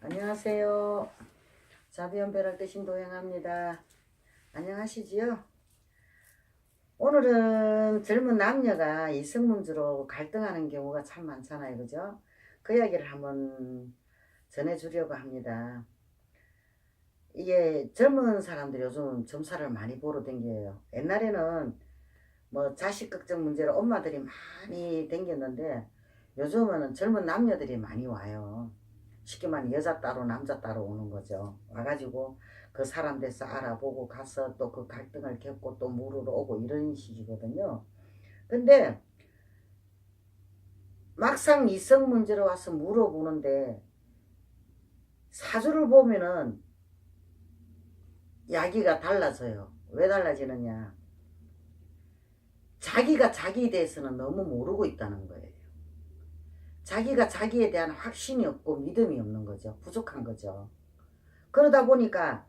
안녕하세요. 자비연별할 신도영합니다. 안녕하시지요? 오늘은 젊은 남녀가 이성문제로 갈등하는 경우가 참 많잖아요. 그죠? 그 이야기를 한번 전해주려고 합니다. 이게 젊은 사람들이 요즘 점사를 많이 보러 댕겨요. 옛날에는 뭐 자식 걱정 문제로 엄마들이 많이 댕겼는데 요즘은 젊은 남녀들이 많이 와요. 쉽게 말하면 여자 따로 남자 따로 오는 거죠. 와가지고 그 사람 돼서 알아보고 가서 또 그 갈등을 겪고 또 물으러 오고 이런 식이거든요. 근데 막상 이성 문제로 와서 물어보는데 사주를 보면은 이야기가 달라져요. 왜 달라지느냐? 자기가 자기에 대해서는 너무 모르고 있다는 거예요. 자기가 자기에 대한 확신이 없고 믿음이 없는 거죠. 부족한 거죠. 그러다 보니까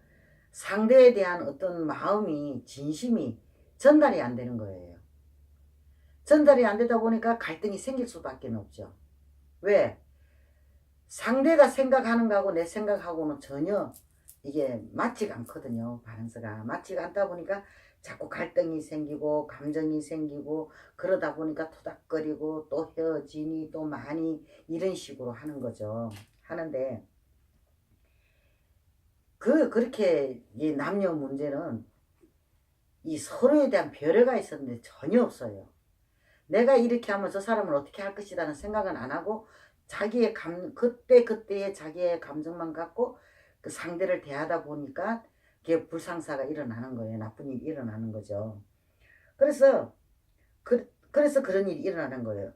상대에 대한 어떤 마음이 진심이 전달이 안 되는 거예요. 전달이 안 되다 보니까 갈등이 생길 수밖에 없죠. 왜? 상대가 생각하는 거하고 내 생각하고는 전혀 이게 맞지가 않거든요. 밸런스가 맞지가 않다 보니까 자꾸 갈등이 생기고 감정이 생기고 그러다 보니까 토닥거리고 또 헤어지니 또 많이 이런 식으로 하는 거죠. 하는데 그렇게 이 남녀 문제는 이 서로에 대한 배려가 있었는데 전혀 없어요. 내가 이렇게 하면 저 사람을 어떻게 할 것이라는 생각은 안 하고 자기의 그때의 자기의 감정만 갖고 그 상대를 대하다 보니까 그게 불상사가 일어나는 거예요. 나쁜 일이 일어나는 거죠. 그래서 그래서 그런 일이 일어나는 거예요.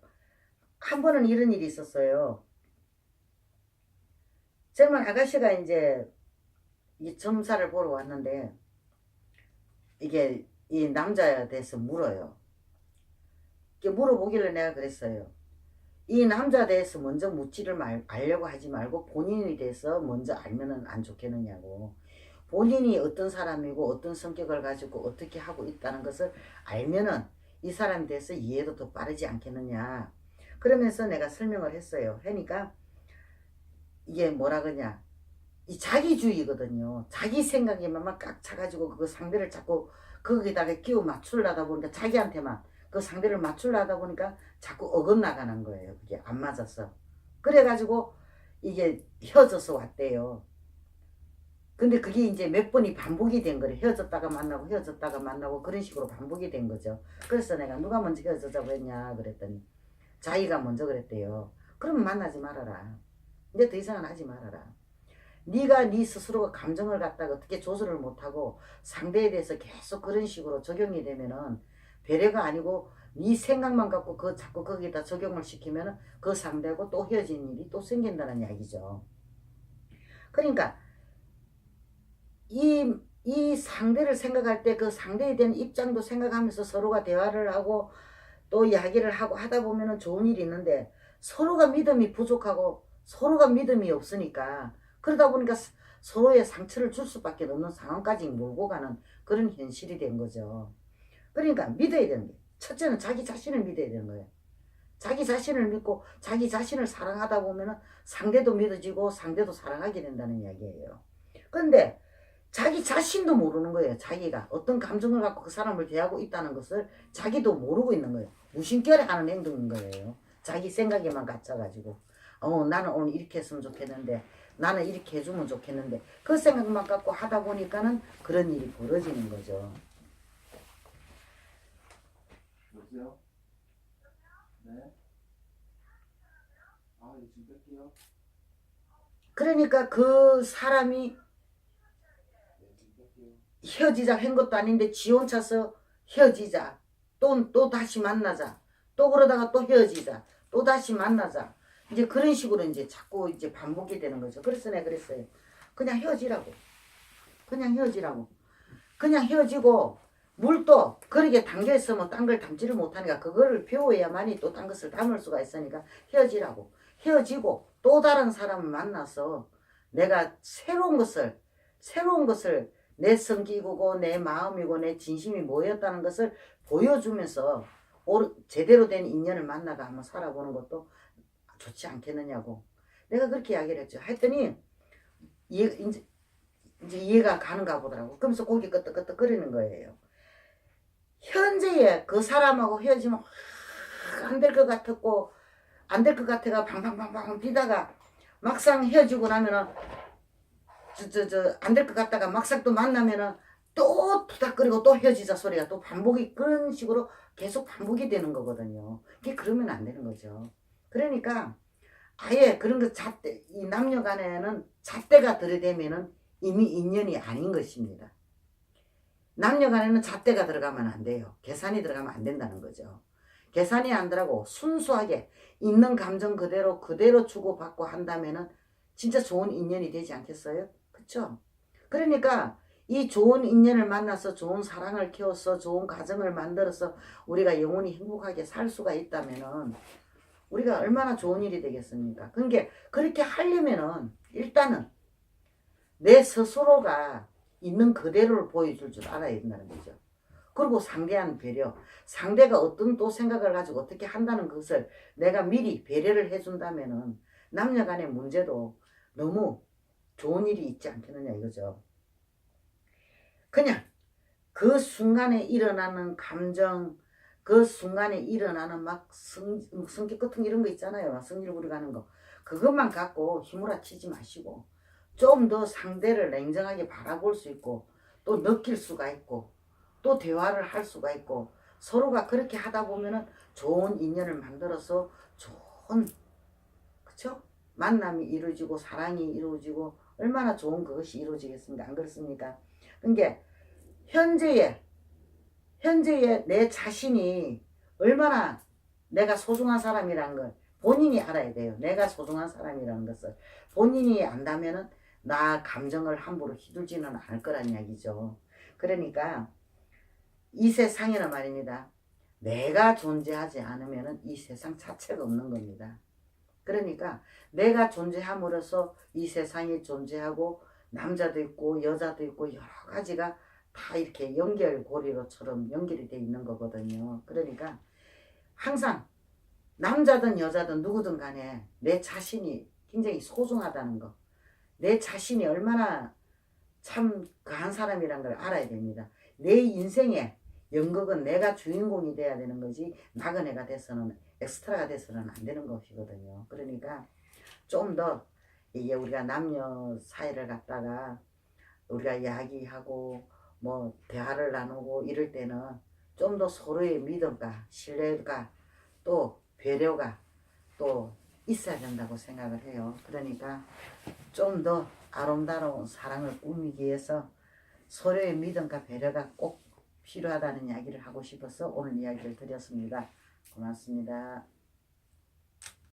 한 번은 이런 일이 있었어요. 젊은 아가씨가 이제 이 점사를 보러 왔는데 이게 이 남자에 대해서 물어요. 물어보길래 내가 그랬어요. 이 남자에 대해서 먼저 묻지를 알려고 하지 말고 본인에 대해서 먼저 알면은 안 좋겠느냐고. 본인이 어떤 사람이고 어떤 성격을 가지고 어떻게 하고 있다는 것을 알면은 이 사람에 대해서 이해도 더 빠르지 않겠느냐. 그러면서 내가 설명을 했어요. 하니까 이게 뭐라 그러냐. 이 자기주의거든요. 자기 생각에만 꽉 차가지고 그 상대를 자꾸 거기다가 끼워 맞추려다 보니까 자기한테만 그 상대를 맞추려다 보니까 자꾸 어긋나가는 거예요. 그게 안 맞았어. 그래가지고 이게 헤어져서 왔대요. 근데 그게 이제 몇 번이 반복이 된 거래. 헤어졌다가 만나고 헤어졌다가 만나고 그런 식으로 반복이 된 거죠. 그래서 내가 누가 먼저 헤어지자고 했냐 그랬더니 자기가 먼저 그랬대요. 그러면 만나지 말아라. 이제 더 이상은 하지 말아라. 네가 네 스스로가 감정을 갖다가 어떻게 조절을 못하고 상대에 대해서 계속 그런 식으로 적용이 되면은 배려가 아니고 네 생각만 갖고 그 자꾸 거기다 적용을 시키면은 그 상대하고 또 헤어지는 일이 또 생긴다는 이야기죠. 그러니까 이 상대를 생각할 때 그 상대에 대한 입장도 생각하면서 서로가 대화를 하고 또 이야기를 하고 하다 보면은 좋은 일이 있는데 서로가 믿음이 부족하고 서로가 믿음이 없으니까 그러다 보니까 서로의 상처를 줄 수밖에 없는 상황까지 몰고 가는 그런 현실이 된 거죠. 그러니까 믿어야 되는 게 첫째는 자기 자신을 믿어야 되는 거예요. 자기 자신을 믿고 자기 자신을 사랑하다 보면은 상대도 믿어지고 상대도 사랑하게 된다는 이야기예요. 그런데 자기 자신도 모르는 거예요. 자기가 어떤 감정을 갖고 그 사람을 대하고 있다는 것을 자기도 모르고 있는 거예요. 무심결에 하는 행동인 거예요. 자기 생각에만 갇혀가지고 나는 오늘 이렇게 했으면 좋겠는데 나는 이렇게 해주면 좋겠는데 그 생각만 갖고 하다 보니까는 그런 일이 벌어지는 거죠. 여보세요? 네? 아, 이거 지금 뺄게요. 그러니까 그 사람이 네, 지금 뺄게요. 헤어지자 한 것도 아닌데 지 혼자서 헤어지자 또 다시 만나자 또 그러다가 또 헤어지자 또 다시 만나자 이제 그런 식으로 이제 자꾸 이제 반복이 되는 거죠. 그래서 내가 그랬어요. 그냥 헤어지라고. 그냥 헤어지라고. 그냥 헤어지고 물도 그렇게 담겨 있으면 딴 걸 담지를 못하니까 그거를 배워야만이 또 딴 것을 담을 수가 있으니까 헤어지라고. 헤어지고 또 다른 사람을 만나서 내가 새로운 것을 내 성기고 내 마음이고 내 진심이 뭐였다는 것을 보여주면서 제대로 된 인연을 만나가 한번 살아보는 것도 좋지 않겠느냐고 내가 그렇게 이야기를 했죠. 했더니 이제 이해가 가는가 보더라고. 그러면서 고개 끄덕끄덕 거리는 거예요. 현재의 그 사람하고 헤어지면 안 될 것 같았고 안 될 것 같아가 방방방방 뛰다가 막상 헤어지고 나면은 안 될 것 같다가 막상 또 만나면은 또 투닥거리고 또 헤어지자 소리가 또 반복이 그런 식으로 계속 반복이 되는 거거든요. 그게 그러면 안 되는 거죠. 그러니까 아예 그런 거 잣대, 이 남녀 간에는 잣대가 들이대면은 이미 인연이 아닌 것입니다. 남녀 간에는 잣대가 들어가면 안 돼요. 계산이 들어가면 안 된다는 거죠. 계산이 안 들어가고 순수하게 있는 감정 그대로 주고받고 한다면은 진짜 좋은 인연이 되지 않겠어요? 그쵸? 그러니까 이 좋은 인연을 만나서 좋은 사랑을 키워서 좋은 가정을 만들어서 우리가 영원히 행복하게 살 수가 있다면은 우리가 얼마나 좋은 일이 되겠습니까? 그러니까 그렇게 하려면은 일단은 내 스스로가 있는 그대로를 보여줄 줄 알아야 된다는 거죠. 그리고 상대한 배려, 상대가 어떤 또 생각을 가지고 어떻게 한다는 것을 내가 미리 배려를 해준다면은 남녀 간의 문제도 너무 좋은 일이 있지 않겠느냐 이거죠. 그냥 그 순간에 일어나는 감정, 그 순간에 일어나는 막 성격 같은 이런 거 있잖아요. 막 성질 부려가는 거. 그것만 갖고 휘몰아치지 마시고 좀 더 상대를 냉정하게 바라볼 수 있고 또 느낄 수가 있고 또 대화를 할 수가 있고 서로가 그렇게 하다 보면은 좋은 인연을 만들어서 좋은 그쵸? 만남이 이루어지고 사랑이 이루어지고 얼마나 좋은 그것이 이루어지겠습니까? 안 그렇습니까? 그러니까 현재의 내 자신이 얼마나 내가 소중한 사람이라는 걸 본인이 알아야 돼요. 내가 소중한 사람이라는 것을 본인이 안다면은 나 감정을 함부로 휘둘지는 않을 거란 이야기죠. 그러니까 이 세상에는 말입니다. 내가 존재하지 않으면은 이 세상 자체가 없는 겁니다. 그러니까 내가 존재함으로써 이 세상이 존재하고 남자도 있고 여자도 있고 여러 가지가 다 이렇게 연결고리로처럼 연결이 돼 있는 거거든요. 그러니까 항상 남자든 여자든 누구든 간에 내 자신이 굉장히 소중하다는 거, 내 자신이 얼마나 참 강한 사람이란 걸 알아야 됩니다. 내 인생의 연극은 내가 주인공이 돼야 되는 거지 나그네가 돼서는 엑스트라가 돼서는 안 되는 것이거든요. 그러니까 좀 더 이게 우리가 남녀 사이를 갖다가 우리가 이야기하고 뭐 대화를 나누고 이럴 때는 좀 더 서로의 믿음과 신뢰가 또 배려가 또 있어야 된다고 생각을 해요. 그러니까 좀 더 아름다운 사랑을 꾸미기 위해서 서로의 믿음과 배려가 꼭 필요하다는 이야기를 하고 싶어서 오늘 이야기를 드렸습니다. 고맙습니다.